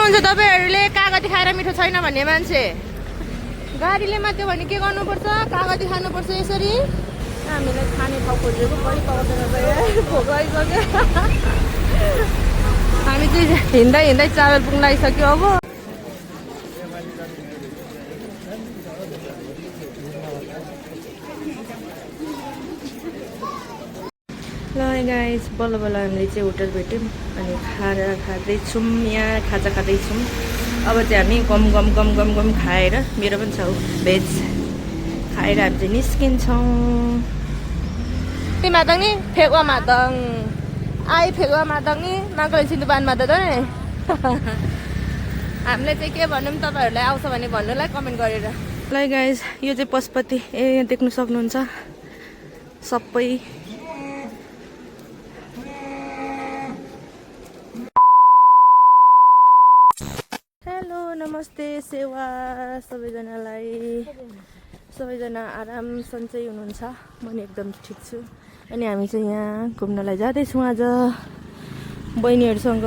गर्नुहुन्छ तपाईहरुले कागती खाएर मिठो छैन भन्ने मान्छे गाडीले मात्यो भने के गर्नुपर्छ कागती खानुपर्छ यसरी हामीलाई खाने ठाउँ खोजेको पनि पाउँदैन भोक लागिसक्यो हामी चाहिँ हिँड्दै हिँड्दै ट्राभल पुग्न लागिसक्यो अब ल गाइस बल्ल बल्ल हामीले चाहिँ होटल भेट्यौँ अनि खाना खाँदैछौँ यहाँ खाजा खाँदैछौँ अब चाहिँ हामी गम गम गम गम गम खाएर मेरो पनि छ भेज खाएर हामी चाहिँ निस्किन्छौँ मादङ नि फेकुवा मादङ आई फेकुवा मादङ नि मागले सिन्धुपान मादङ हामीले चाहिँ के भनौँ तपाईँहरूलाई आउँछ भने भन्नुलाई कमेन्ट गरेर ल गाइस यो चाहिँ पशुपति यहाँ देख्न सक्नुहुन्छ सबै हेलो नमस्ते सेवा सबैजनालाई सबैजना आराम सन्चै हुनुहुन्छ म नि एकदम ठिक छु अनि हामी चाहिँ यहाँ घुम्नलाई जाँदैछौँ आज बहिनीहरूसँग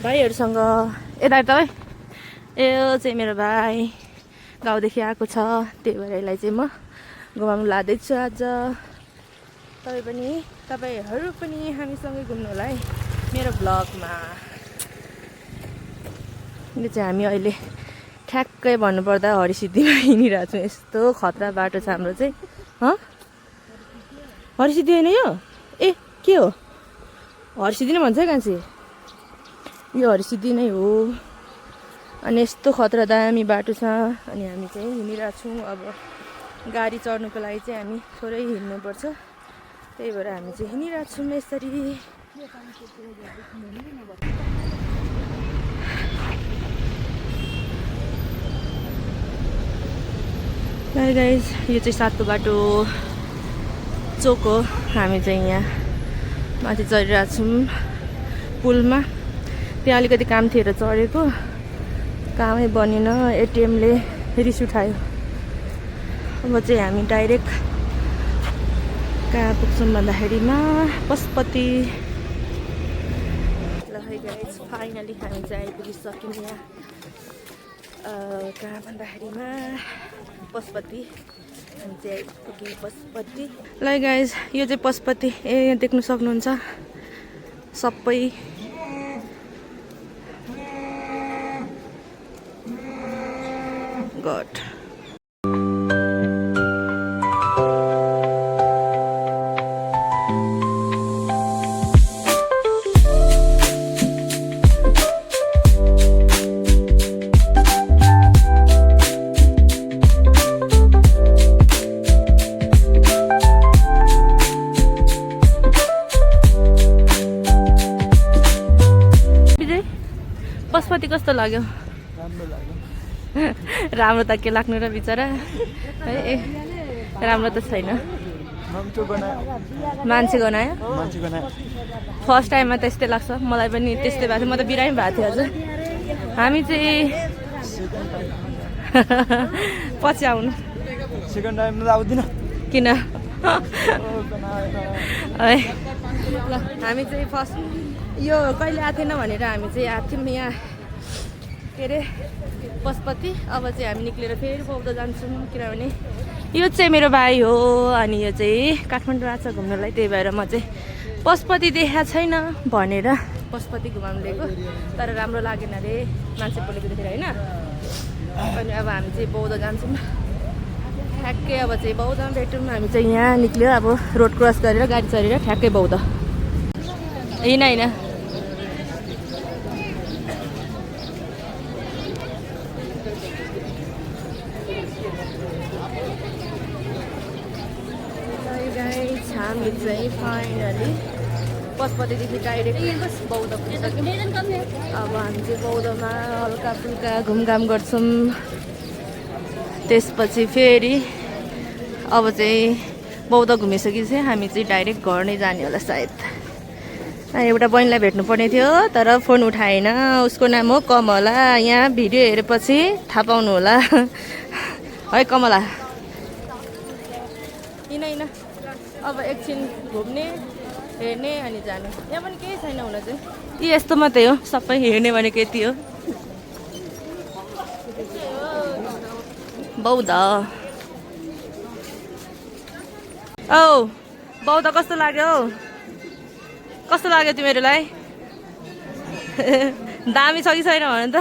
भाइहरूसँग यता तपाईँ यो चाहिँ मेरो भाइ गाउँदेखि आएको छ त्यही भएर यसलाई चाहिँ म घुमाउनु लाँदैछु आज तपाईँहरू पनि हामीसँगै घुम्नु होला है मेरो भ्लगमा यो चाहिँ हामी अहिले ठ्याक्कै भन्नुपर्दा हरिसिद्धिमा हिँडिरहेको छौँ यस्तो खतरा बाटो छ हाम्रो चाहिँ हरिसिद्धि होइन यो ए के हो हरिसिद्धि नै भन्छ है कान्छी यो हरिसिद्धि नै हो अनि यस्तो खतरा दामी बाटो छ अनि हामी चाहिँ हिँडिरहेको छौँ अब गाडी चढ्नुको लागि चाहिँ हामी थोरै हिँड्नुपर्छ त्यही भएर हामी चाहिँ हिँडिरहेको छौँ यसरी गाइस यो चाहिँ सातो बाटो चोक हो हामी चाहिँ यहाँ माथि चढिरहेको छौँ पुलमा त्यहाँ अलिकति काम थियो र चढेको कामै बनेन एटिएमले रिस उठायो अब चाहिँ हामी डाइरेक्ट कहाँ पुग्छौँ भन्दाखेरिमा पशुपति ल है गाइस फाइनली हामी चाहिँ आइपुगिसक्यौँ यहाँ कहाँ भन्दाखेरिमा पशुपति हामी चाहिँ आइपुग्यौँ पशुपति ल गाइस यो चाहिँ पशुपति यहाँ देख्न सक्नुहुन्छ सबै गड पशुपति कस्तो लाग्यो राम्रो त के लाग्नु र बिचरा है राम्रो त छैन मान्छे गनायो फर्स्ट टाइममा त्यस्तै लाग्छ मलाई पनि त्यस्तै भएको थियो म त बिरामी भएको थियो हजुर हामी चाहिँ पछि आउनु सेकेन्ड टाइम त आउँदिन किन है ल हामी चाहिँ फर्स्ट यो कहिले आएको थिएन भनेर हामी चाहिँ आएको थियौँ यहाँ के अरे पशुपति अब चाहिँ हामी निक्लेर फेरि बौद्ध जान्छौँ किनभने यो चाहिँ मेरो भाइ हो अनि यो चाहिँ काठमाडौँ आएको छ घुम्नलाई त्यही भएर म चाहिँ पशुपति देखाएको छैन भनेर पशुपति घुमाउनु लिएको तर राम्रो लागेन अरे मान्छे बोलेको देखेर होइन अनि अब हामी चाहिँ बौद्ध जान्छौँ ठ्याक्कै अब चाहिँ बौद्धमा भेटौँ हामी चाहिँ यहाँ निक्ल्यो अब रोड क्रस गरेर गाडी चढेर ठ्याक्कै बौद्ध होइन होइन हामी चाहिँ फाइनली पशुपतिदेखि डाइरेक्ट बौद्ध पुगिसक्यौँ अब हामी चाहिँ बौद्धमा हल्का फुल्का घुमघाम गर्छौँ त्यसपछि फेरि अब चाहिँ बौद्ध घुमिसकेपछि चाहिँ हामी चाहिँ डाइरेक्ट घर नै जाने होला सायद एउटा बहिनीलाई भेट्नुपर्ने थियो तर फोन उठाएन उसको नाम हो कमला यहाँ भिडियो हेरेपछि थाहा पाउनु होला है कमला हिँड अब एकछिन घुम्ने हेर्ने अनि जाने। यहाँ पनि केही छैन हुन चाहिँ, यी यस्तो मात्रै हो, सबै हेर्ने भनेको यति हो। बौद्ध औ बौद्ध कस्तो लाग्यो हौ? कस्तो लाग्यो तिमीहरूलाई? दामी छ कि छैन भन त?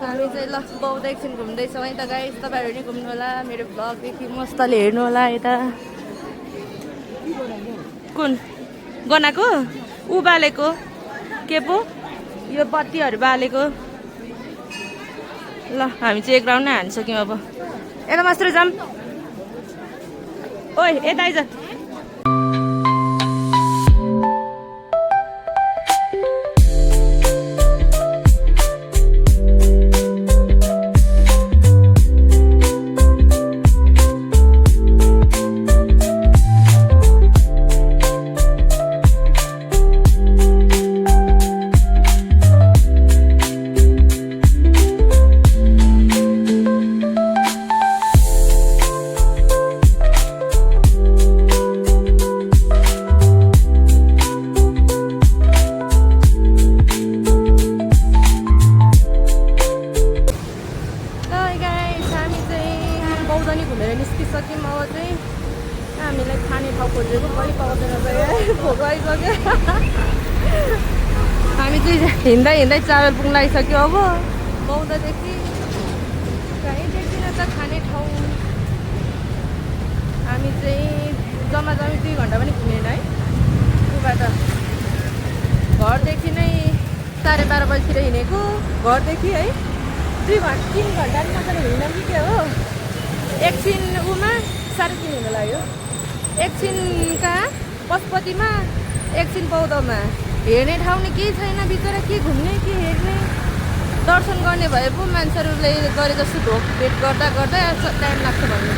हामी चाहिँ ल बौद्ध एकछिन घुम्दैछौँ है त गाइस। तपाईँहरू नि घुम्नु होला, मेरो भ्लगदेखि मस्तले हेर्नु होला यता। कुन गनाको ऊ बालेको के पो यो बत्तीहरू बालेको। ल हामी चाहिँ एक राउन्ड नै हानिसक्यौँ अब। यता मास्टर जाम, ओइ यता आइज। हामीलाई खाने ठाउँ खोजेको पनि पाउँदैन रहेछ, भोक आइसक्यो। हामी चाहिँ हिँड्दै हिँड्दै चावेल पुग्न लागिसक्यो। अब बौद्धदेखि कहीँ देखिन त खाने ठाउँ। हामी चाहिँ जम्मा 2 घन्टा पनि घुमेन है। उबाट घरदेखि नै 12:30 बजीतिर हिँडेको, घरदेखि है 3 घन्टा नि मजाले हिँड्न कि के हो। एकछिन उमा 3:30 हुन लाग्यो, एकछिन कहाँ पशुपतिमा, एकछिन बौद्धमा। हेर्ने ठाउँ नि केही छैन, बिचरा के घुम्ने के हेर्ने। दर्शन गर्ने भए पो मान्छेहरूले गरे जस्तो भेट गर्दा गर्दा टाइम लाग्छ भन्ने।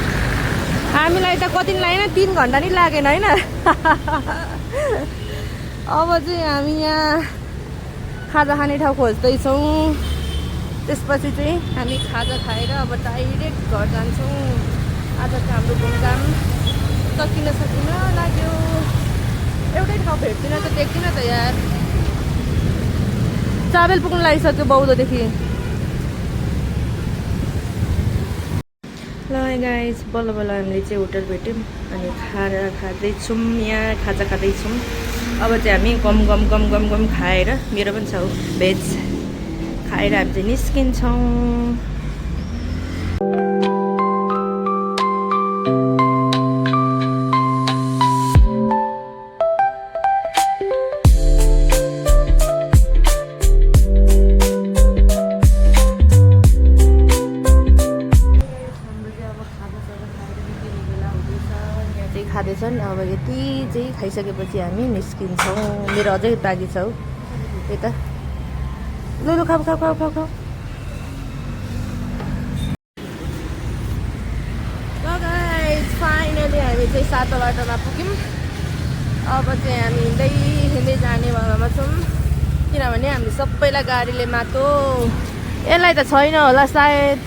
हामीलाई त कति लागेन, 3 घन्टा नि लागेन होइन। अब चाहिँ हामी यहाँ खाजा खाने ठाउँ खोज्दैछौँ। त्यसपछि चाहिँ हामी खाजा खाएर अब डाइरेक्ट घर जान्छौँ। आज चाहिँ हाम्रो घुमघाम सकिन लाग्यो। एउटै ठाउँ भेट्दिनँ त, देख्दिनँ त यार। चावेल पुग्नु लागिसक्यो बौद्धदेखि। ल गाइस, बल्ल बल्ल हामीले चाहिँ होटल भेट्यौँ अनि खाँदैछौँ। यहाँ खाजा खाँदैछौँ। अब चाहिँ हामी गम गम गम गम गम खाएर, मेरो पनि छ भेज खाएर हामी चाहिँ निस्किन्छौँ। खाँदैछन्। अब यति चाहिँ खाइसकेपछि हामी निस्किन्छौँ। मेरो अझै बाँकी छ हौ यता। लु लु खाऊ खाऊ खाऊ खाऊ खाऊ। गाइस फाइनली हामी चाहिँ 7 बाटोमा पुग्यौँ। अब चाहिँ हामी हिँड्दै हिँड्दै जाने भएमा छौँ, किनभने हामीले सबैलाई गाडीले मातो। यसलाई त छैन होला सायद,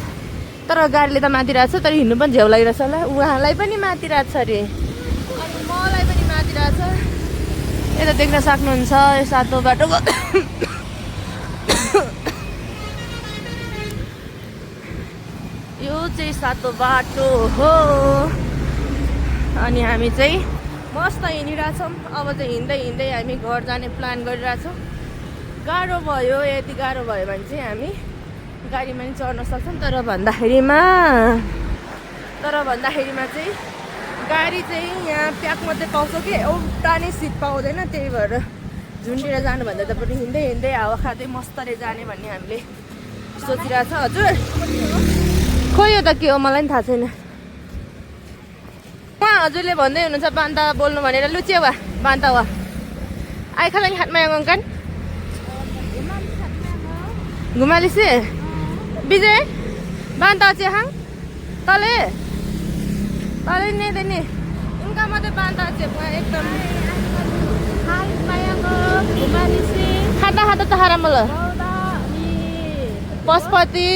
तर गाडीले त मातिरहेको छ। तर हिँड्नु पनि झ्याउ लागिरहेछ होला। उहाँलाई पनि मातिरहेको छ अरे, अनि मलाई पनि मातिरहेको छ। यता देख्न सक्नुहुन्छ यो 7औं बाटोको यो चाहिँ 7औं बाटो हो। अनि हामी चाहिँ मस्त हिँडिरहेछौँ। अब चाहिँ हिँड्दै हिँड्दै हामी घर जाने प्लान गरिरहेछौँ। गाह्रो भयो, यति गाह्रो भयो भने चाहिँ हामी गाडीमा पनि चढ्न सक्छौँ। तर भन्दाखेरिमा चाहिँ गाडी चाहिँ यहाँ प्याक मात्रै पाउँछ कि एउटा नै सिट पाउँदैन। त्यही भएर झुन्डेर जानुभन्दा त पनि हिँड्दै हिँड्दै हावा खाँदै मस्तले जाने भन्ने हामीले सोचिरहेछ। हजुर खोइ यो त के हो मलाई पनि थाहा छैन। उहाँ हजुरले भन्दै हुनुहुन्छ बान्ता बोल्नु भनेर। लुच्यो वा बान्ता वा आइखालाङ हातमा अङ्कन घुमाली से विजय बान्ता चाहिँ तले तले नहीं देने इनका मतलब बांधा एकदम खाता खाता त हारा मलाई पशुपति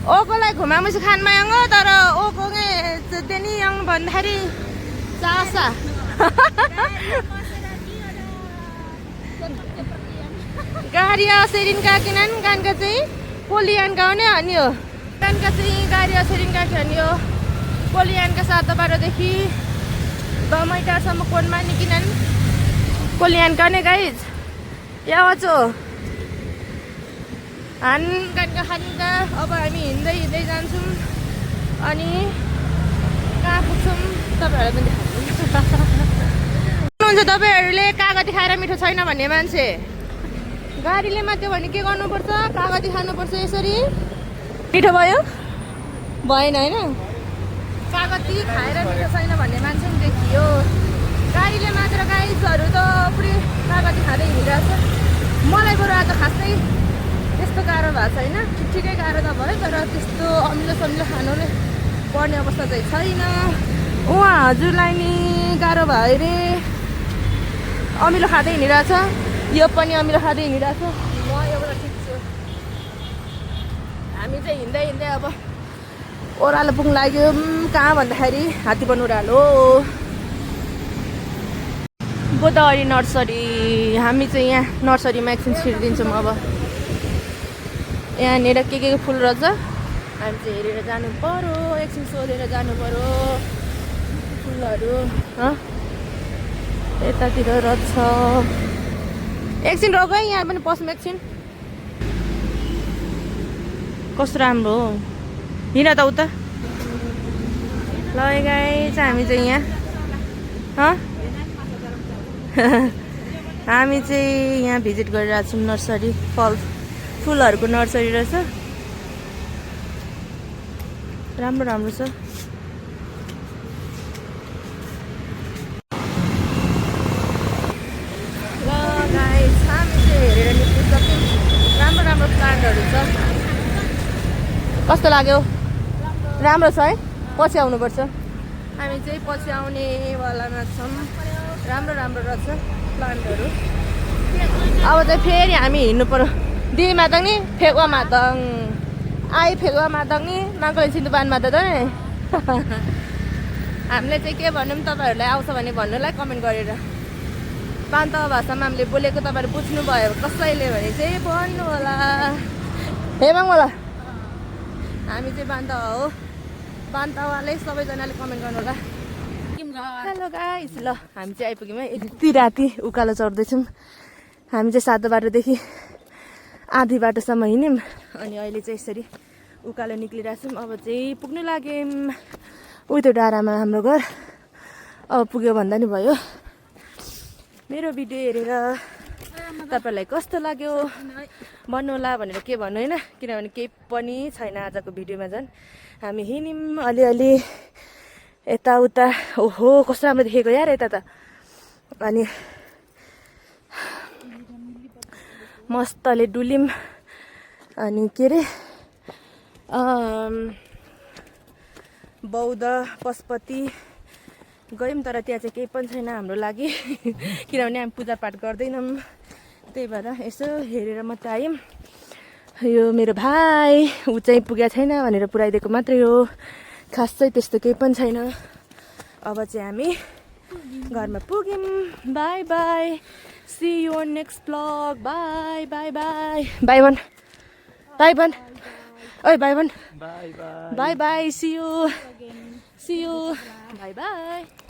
ओकोलाई घुमाएपछि खान मायाङ्गो तर ओको त्यनी यङ भन्दाखेरि चासा गाडी सेरिनका किनन् गानका चाहिँ पोलियानका हो नि अनि हो गानका चाहिँ गाडी सेरिनका खिनी हो पोलियानका 7 बाटोदेखि दमैटारसम्म कोनमा निकिनन् पोलियानका ने गाइज यावाचो हान गानका खानका अब हामी हिँड्दै हिँड्दै जान्छौँ अनि कहाँ पुग्छौँ तपाईँहरूलाई पनि देखाउँछु तपाईँहरूले कागती खाएर मिठो छैन भन्ने मान्छे गाडीले मात्यो भने के गर्नुपर्छ कागती खानुपर्छ यसरी मिठो भयो भएन होइन कागती खाएर मिठो छैन भन्ने मान्छे पनि देखियो गाडीले मात्र गाइजहरू त पुरै कागती खाँदै हिँडिरहेको छ मलाई बरु आज खासै त्यस्तो गाह्रो भएको छैन ठिकै गाह्रो त भयो तर त्यस्तो अमिलो समिलो खानु पर्ने अवस्था चाहिँ छैन उहाँ हजुरलाई नि गाह्रो भयो अरे अमिलो खाँदै हिँडिरहेछ यो पनि अमिलो खाँदै हिँडिरहेको छ म एउटा ठिक छु हामी चाहिँ हिँड्दै हिँड्दै अब ओह्रालो पुग्नु लाग्यो कहाँ भन्दाखेरि हात्तीबन ओह्रालो गोदावरी नर्सरी हामी चाहिँ यहाँ नर्सरीमा एकछिन छिरिदिन्छौँ अब यहाँनिर के फुल रहेछ हामी चाहिँ हेरेर जानु पर्यो एकछिन सोधेर जानु पर्यो फुलहरू यतातिर रहेछ एकछिन रोक है यहाँ पनि पस्नु एकछिन कस्तो राम्रो हो हिँड त उता ल गाइस हामी चाहिँ यहाँ हामी चाहिँ यहाँ भिजिट गरिरहेको छौँ नर्सरी फुलहरूको नर्सरी रहेछ राम्रो राम्रो छ राम्रो राम्रो प्लान्टहरू छ कस्तो लाग्यो राम्रो छ है पछि आउनुपर्छ हामी चाहिँ पछि आउनेवालामा छौँ राम्रो राम्रो रहेछ प्लान्टहरू अब चाहिँ फेरि हामी हिँड्नु पर्यो दि मादङ नि फेकुवा मादङ आई फेकुवा मादङ नि माङ्गोले सिन्धुपान मादङ हामीले चाहिँ के भनौँ तपाईँहरूलाई आउँछ भने भन्नुलाई कमेन्ट गरेर बान्तवा भाषामा हामीले बोलेको तपाईँहरू बुझ्नुभयो कसैले भने चाहिँ भन्नु होला हे माङ्गोला हामी चाहिँ बान्तवा हो बान्तवाले सबैजनाले कमेन्ट गर्नु होला हेलो गाइस ल हामी चाहिँ आइपुग्यौँ है यति राति उकालो चढ्दैछौँ हामी चाहिँ 7 बाटोदेखि आधी बाटोसम्म हिँड्यौँ अनि अहिले चाहिँ यसरी उकालो निक्लिरहेछौँ अब चाहिँ पुग्नु लाग्यौँ उही त्यो डाँडामा हाम्रो घर अब पुग्यो भन्दा नि भयो मेरो भिडियो हेरेर तपाईँहरूलाई कस्तो लाग्यो भन्नु होला भनेर के भन्नु होइन किनभने केही पनि छैन आजको भिडियोमा झन् हामी हिँड्यौँ अलिअलि यताउता ओहो कस्तो राम्रो देखेको यार यता त अनि मस्तले डुल्यौँ अनि के अरे बौद्ध पशुपति गयौँ तर त्यहाँ चाहिँ केही पनि छैन हाम्रो लागि किनभने हामी पूजापाठ गर्दैनौँ त्यही भएर यसो हेरेर मात्रै आयौँ यो मेरो भाइ ऊ चाहिँ पुगेको छैन भनेर पुऱ्याइदिएको मात्रै हो खास चाहिँ त्यस्तो केही पनि छैन अब चाहिँ हामी घरमा पुग्यौँ bye bye see you on next blog bye bye bye bye भन ओइ बाई भन bye bye see you bye by